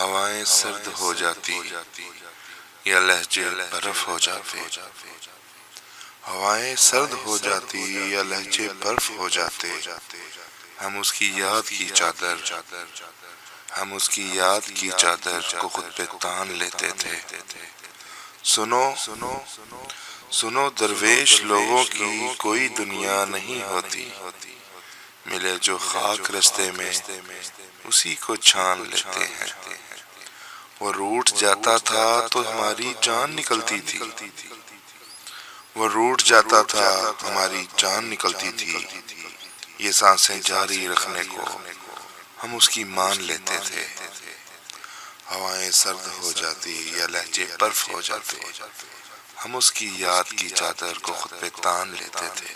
ہوائیں سرد ہو جاتی یا لہجے برف ہو جاتے، ہوائیں سرد ہو جاتی یا لہجے برف ہو جاتے، ہم اس کی یاد کی چادر کو خود پہ تان لیتے تھے۔ سنو درویش، لوگوں کی کوئی دنیا نہیں ہوتی، ملے جو خاک رستے میں اسی کو چھان لیتے ہیں۔ وہ روٹھ جاتا تھا تو ہماری جان نکلتی تھی، یہ سانسیں جاری رکھنے کو ہم اس کی مان لیتے تھے۔ ہوائیں سرد ہو جاتی یا لہجے برف ہو جاتے، ہم اس کی یاد کی چادر کو خود پہ تان لیتے تھے۔